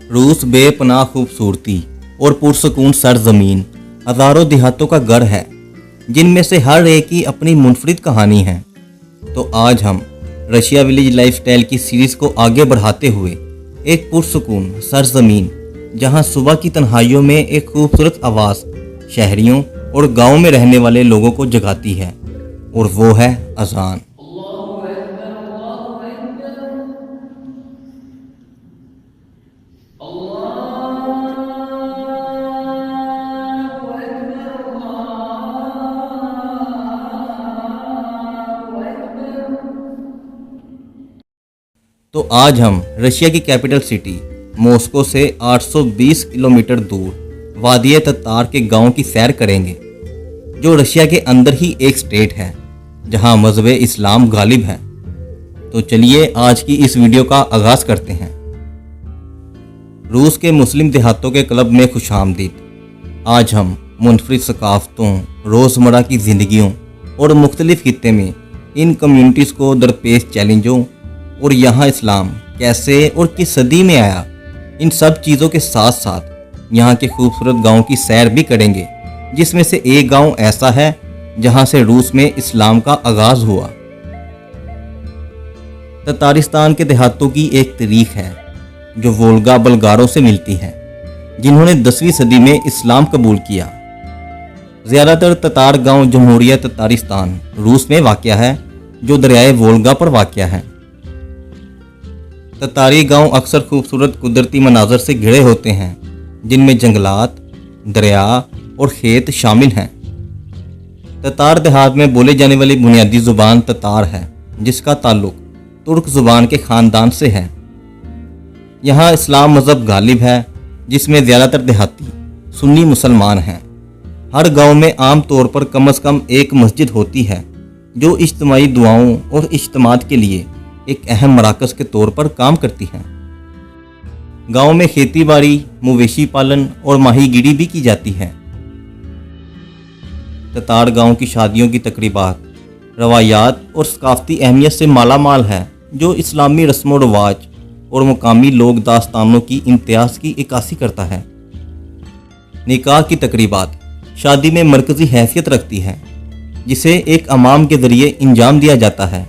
रूस बेपनाह खूबसूरती और पुरसकून सरजमीन, हज़ारों देहातों का घर है जिनमें से हर एक की अपनी मुनफरिद कहानी है। तो आज हम रशिया विलेज लाइफस्टाइल की सीरीज़ को आगे बढ़ाते हुए एक पुरसकून सरजमीन जहां सुबह की तन्हाइयों में एक खूबसूरत आवाज़ शहरियों और गाँव में रहने वाले लोगों को जगाती है, और वो है अजान। तो आज हम रशिया की कैपिटल सिटी मॉस्को से 820 किलोमीटर दूर वादिये ततार के गांव की सैर करेंगे, जो रशिया के अंदर ही एक स्टेट है जहां मज़हब इस्लाम गालिब है। तो चलिए आज की इस वीडियो का आगाज़ करते हैं। रूस के मुस्लिम देहातों के क्लब में खुशामदीद। आज हम मुनफरिद सकाफ़तों, रोज़मर्रा की ज़िंदगियों और मुख्तलिफ़ खित्ते में इन कम्यूनिटीज़ को दरपेश चैलेंजों और यहाँ इस्लाम कैसे और किस सदी में आया, इन सब चीज़ों के साथ साथ यहाँ के खूबसूरत गाँव की सैर भी करेंगे, जिसमें से एक गाँव ऐसा है जहाँ से रूस में इस्लाम का आगाज़ हुआ। ततारिस्तान के देहातों की एक तारीख है जो वोल्गा बल्गारों से मिलती है, जिन्होंने 10वीं सदी में इस्लाम कबूल किया। ज़्यादातर ततार गाँव जमहूरियत ततारिस्तान रूस में वाक़या है, जो दरियाए वोल्गा पर वाक़या है। ततारी गांव अक्सर खूबसूरत कुदरती मनाजर से घिरे होते हैं, जिनमें जंगलात, दरिया और खेत शामिल हैं। ततार देहात में बोले जाने वाली बुनियादी ज़ुबान ततार है, जिसका ताल्लुक तुर्क ज़ुबान के ख़ानदान से है। यहाँ इस्लाम मज़हब गालिब है, जिसमें ज़्यादातर देहाती सुन्नी मुसलमान हैं। हर गांव में आम तौर पर कम से कम एक मस्जिद होती है, जो इज्तिमाई दुआओं और इज्तिमात के लिए एक अहम मराकज़ के तौर पर काम करती हैं। गांव में खेती बाड़ी, मवेशी पालन और माहीगीरी भी की जाती है। ततार गांव की शादियों की तकरीबात रवायात और सकाफती अहमियत से माला माल है, जो इस्लामी रस्म व रवाज और मुकामी लोक दास्तानों की इम्तियाज़ की इक्कासी करता है। निकाह की तकरीबात शादी में मरकज़ी हैसियत रखती है, जिसे एक अमाम के ज़रिए इंजाम दिया जाता है।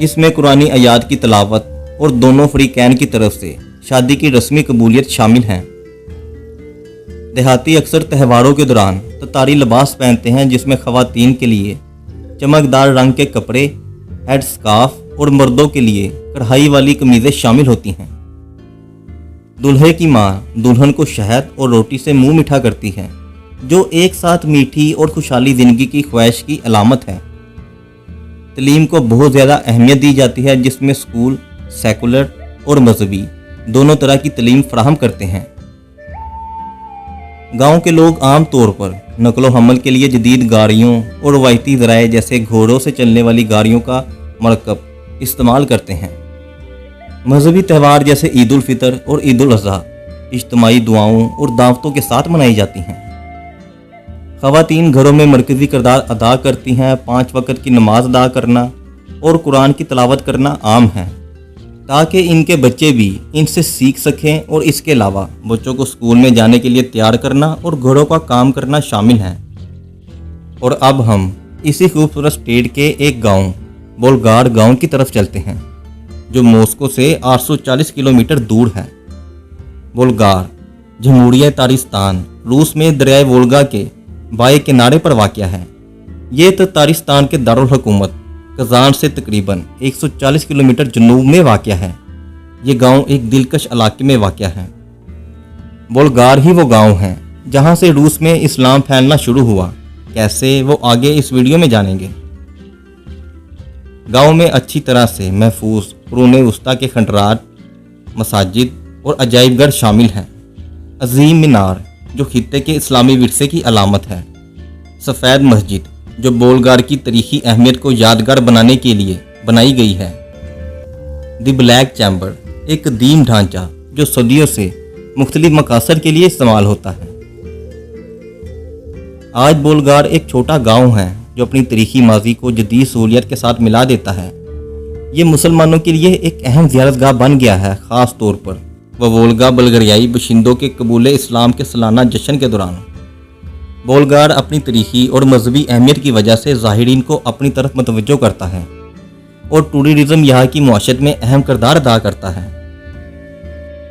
इसमें कुरानी आयात की तलावत और दोनों फ़रीक़ैन की तरफ से शादी की रस्मी कबूलियत शामिल हैं। देहाती अक्सर त्योहारों के दौरान ततारी लिबास पहनते हैं, जिसमें ख़वातीन के लिए चमकदार रंग के कपड़े, हेड स्कार्फ और मर्दों के लिए कढ़ाई वाली कमीज़ें शामिल होती हैं। दूल्हे की माँ दुल्हन को शहद और रोटी से मुंह मीठा करती है, जो एक साथ मीठी और खुशहाली ज़िंदगी की ख्वाहिश की अलामत है। तलीम को बहुत ज़्यादा अहमियत दी जाती है, जिसमें स्कूल सेकुलर और मजहबी दोनों तरह की तलीम फराहम करते हैं। गांव के लोग आम तौर पर नकलो हमल के लिए जदीद गाड़ियों और रवायती ज़राए जैसे घोड़ों से चलने वाली गाड़ियों का मरकब इस्तेमाल करते हैं। मजहबी त्यौहार जैसे ईद उल फितर और ईद उल अज़हा इज्तिमाई दुआओं और दावतों के साथ मनाई जाती हैं। ख़वातीन घरों में मरकज़ी किरदार अदा करती हैं। 5 वक़्त की नमाज अदा करना और कुरान की तिलावत करना आम है, ताकि इनके बच्चे भी इनसे सीख सकें, और इसके अलावा बच्चों को स्कूल में जाने के लिए तैयार करना और घरों का काम करना शामिल है। और अब हम इसी खूबसूरत स्टेट के एक गांव बोल्गार गांव की तरफ चलते हैं, जो मॉस्को से 840 किलोमीटर दूर है। बोल्गार जमहूरियत ततारिस्तान रूस में दरियाए वोल्गा के बाएं किनारे पर वाक़या है। ये ततारिस्तान के दारुल हुकूमत कज़ान से तकरीबन 140 किलोमीटर जनूब में वाक़या है। ये गांव एक दिलकश इलाके में वाक़या है। बोल्गार ही वो गांव है जहां से रूस में इस्लाम फैलना शुरू हुआ। कैसे, वो आगे इस वीडियो में जानेंगे। गांव में अच्छी तरह से महफूज कुरून वस्ता के खंडरात, मसाजिद और अजाइबघर शामिल हैं। अजीम मीनार जो खित्ते के इस्लामी विरसे की अलामत है। सफ़ेद मस्जिद जो बोल्गार की तारीखी अहमियत को यादगार बनाने के लिए बनाई गई है। द ब्लैक चैम्बर एक कदीम ढांचा जो सदियों से मुख्तलिफ मकासद के लिए इस्तेमाल होता है। आज बोल्गार एक छोटा गांव है जो अपनी तारीखी माजी को जदीद सहूलियत के साथ मिला देता है। ये मुसलमानों के लिए एक अहम ज़ियारतगाह बन गया है, ख़ास तौर पर वोल्गा बल्गरियाई बशिंदों के कबूल इस्लाम के सालाना जश्न के दौरान बोलगार अपनी तारीखी और मजहबी अहमियत की वजह से ज़ाहिरीन को अपनी तरफ मतवज्जो करता है और टूरिज़म यहाँ की मुआशरत में अहम किरदार अदा करता है।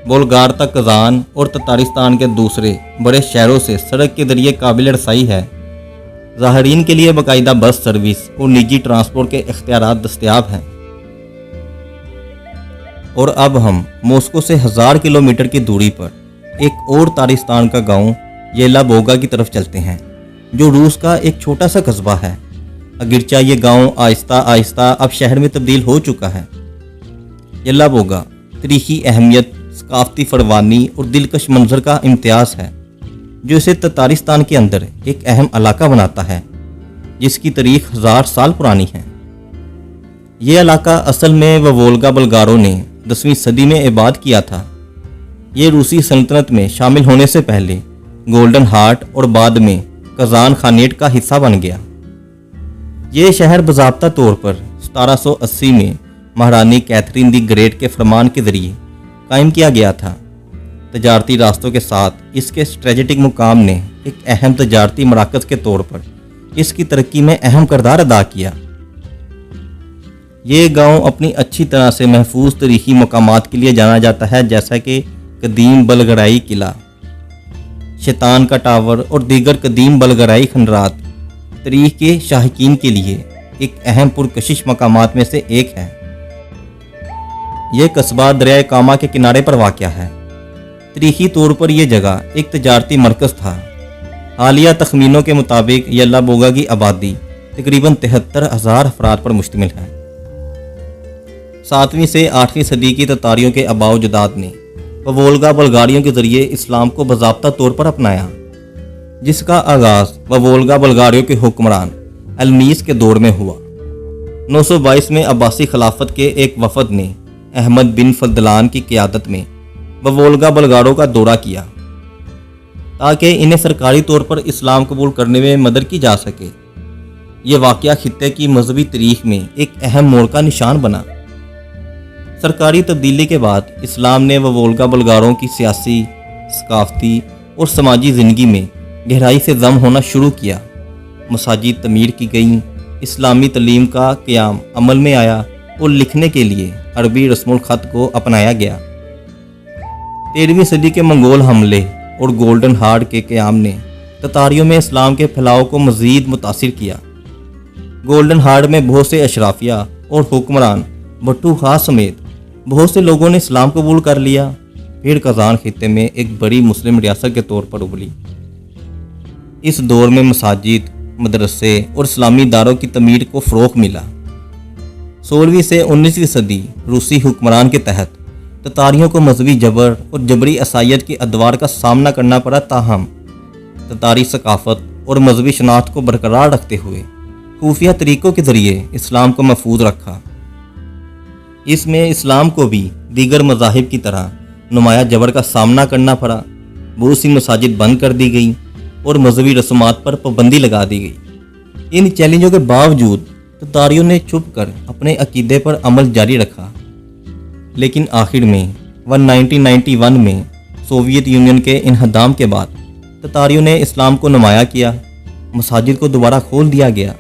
बोलगार तक कज़ान और ततारिस्तान के दूसरे बड़े शहरों से सड़क के जरिए काबिल रसाई है। ज़ाहिरीन के लिए बाकायदा बस सर्विस और निजी ट्रांसपोर्ट के इख्तियारात दस्तयाब हैं। और अब हम मॉस्को से 1000 किलोमीटर की दूरी पर एक और तारिस्तान का गांव येलाबोगा की तरफ चलते हैं, जो रूस का एक छोटा सा कस्बा है। अगरचा ये गांव आहिस्ता आहिस्ता अब शहर में तब्दील हो चुका है। येलाबोगा तारीखी अहमियत, सकाफती फरवानी और दिलकश मंजर का इम्तियाज़ है, जो इसे ततारिस्तान के अंदर एक अहम इलाका बनाता है, जिसकी तारीख 1000 साल पुरानी है। ये इलाका असल में वोल्गा बल्गारों ने 10वीं सदी में इबाद किया था। ये रूसी सल्तनत में शामिल होने से पहले गोल्डन हार्ट और बाद में कज़ान खानेट का हिस्सा बन गया। ये शहर बाज़ाब्ता तौर पर 1780 में महारानी कैथरीन दी ग्रेट के फरमान के ज़रिए कायम किया गया था। तजारती रास्तों के साथ इसके स्ट्रेटेजिक मुकाम ने एक अहम तजारती मराकज़ के तौर पर इसकी तरक्की में अहम किरदार अदा किया। ये गांव अपनी अच्छी तरह से महफूज तारीखी मकामात के लिए जाना जाता है, जैसा कि कदीम बल्गराई किला, शैतान का टावर और दीगर कदीम बल्गराई खंडरात तारीख के शाहकीन के लिए एक अहम पुरकशिश मकामात में से एक है। यह कस्बा दरिया कामा के किनारे पर वाक़या है। तारीखी तौर पर यह जगह एक तजारती मरकज़ था। हालिया तखमीनों के मुताबिक येलाबोगा की आबादी तकरीबन 73,000 अफराद पर मुश्तमिल है। 7वीं से 8वीं सदी की ततारियों के आबाओ जदाद ने वोल्गा बल्गारियों के ज़रिए इस्लाम को बाज़ाब्ता तौर पर अपनाया, जिसका आगाज़ वोल्गा बल्गारियों के हुक्मरान अलमीस के दौर में हुआ। 922 में अब्बासी खिलाफत के एक वफद ने अहमद बिन फदलान की क़यादत में वोल्गा बल्गारों का दौरा किया, ताकि इन्हें सरकारी तौर पर इस्लाम कबूल करने में मदद की जा सके। ये वाक़या खित्ते की मजहबी तारीख में एक अहम मोड़ का निशान बना। सरकारी तब्दीली के बाद इस्लाम ने वोल्गा बल्गारों की सियासी, सकाफती और समाजी ज़िंदगी में गहराई से दम होना शुरू किया। मसाजिद तमीर की गईं, इस्लामी तलीम का क़याम अमल में आया और लिखने के लिए अरबी रस्मुल ख़त को अपनाया गया। 13वीं सदी के मंगोल हमले और गोल्डन हार्ट के क़याम ने ततारियों में इस्लाम के फैलाव को मज़ीद मुतासिर किया। गोल्डन हार्ट में बहुत से अशराफिया और हुक्मरान बट्टू खां समेत बहुत से लोगों ने इस्लाम कबूल कर लिया। फिर कज़ान खित्ते में एक बड़ी मुस्लिम रियासत के तौर पर उभरी। इस दौर में मसाजिद, मदरसे और इस्लामी इदारों की तमीर को फ़रोग़ मिला। 16वीं से 19वीं सदी रूसी हुक्मरान के तहत ततारियों को मजहबी जबर और जबरी असायत के अदवार का सामना करना पड़ा, ताहम ततारी सकाफत और मजहबी शनाख्त को बरकरार रखते हुए खूफिया तरीक़ों के ज़रिए इस्लाम को महफूज रखा। इसमें इस्लाम को भी दीगर मज़ाहिब की तरह नुमाया जबर का सामना करना पड़ा। बहुत सी मसाजिद बंद कर दी गई और मजहबी रस्मात पर पाबंदी लगा दी गई। इन चैलेंजों के बावजूद ततारियों ने छुप कर अपने अकीदे पर अमल जारी रखा, लेकिन आखिर में 1991 में सोवियत यूनियन के इन्हदाम के बाद ततारियों ने इस्लाम को नुमाया किया। मसाजिद को दोबारा खोल दिया गया,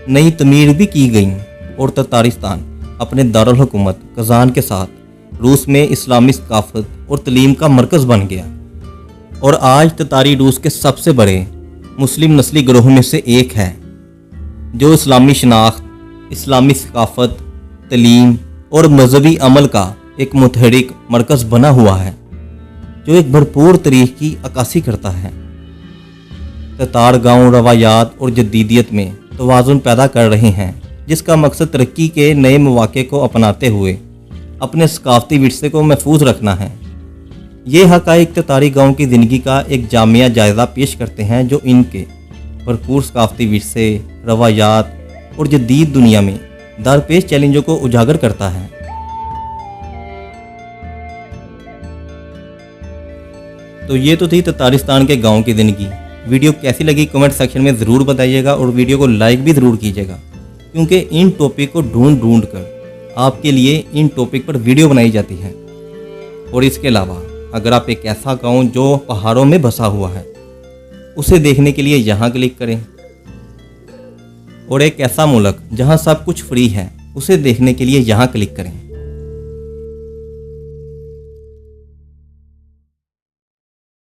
नई तमीर भी की गई और ततारिस्तान अपने दारुल हुकूमत कज़ान के साथ रूस में इस्लामी सकाफत और तलीम का मरकज़ बन गया और आज ततारी रूस के सबसे बड़े मुस्लिम नस्ली ग्रोह में से एक है, जो इस्लामी शनाख्त, इस्लामी सकाफत, तलीम और मजहबी अमल का एक मुतहरिक मरकज़ बना हुआ है, जो एक भरपूर तारीख की अक्कासी करता है। ततार गाँव रवायात और जदीदियत में तवाज़ुन पैदा कर रहे हैं, जिसका मकसद तरक्की के नए मौक़े को अपनाते हुए अपने सकाफती विरसे को महफूज रखना है। ये हक़ाइक़ ततारी गाँव की ज़िंदगी का एक जामिया जायज़ा पेश करते हैं, जो इनके भरपूर सकाफती विरसे, रवायात और जदीद दुनिया में दरपेश चैलेंजों को उजागर करता है। तो ये तो थी ततारिस्तान के गाँव की ज़िंदगी। वीडियो कैसी लगी कमेंट सेक्शन में ज़रूर बताइएगा और वीडियो को लाइक भी ज़रूर कीजिएगा, क्योंकि इन टॉपिक को ढूंढ कर आपके लिए इन टॉपिक पर वीडियो बनाई जाती है। और इसके अलावा اگر آپ ایک ایسا گاؤں جو پہاڑوں میں بسا ہوا ہے اسے دیکھنے کے لیے یہاں کلک کریں، اور ایک ایسا ملک جہاں سب کچھ فری ہے اسے دیکھنے کے لیے یہاں کلک کریں۔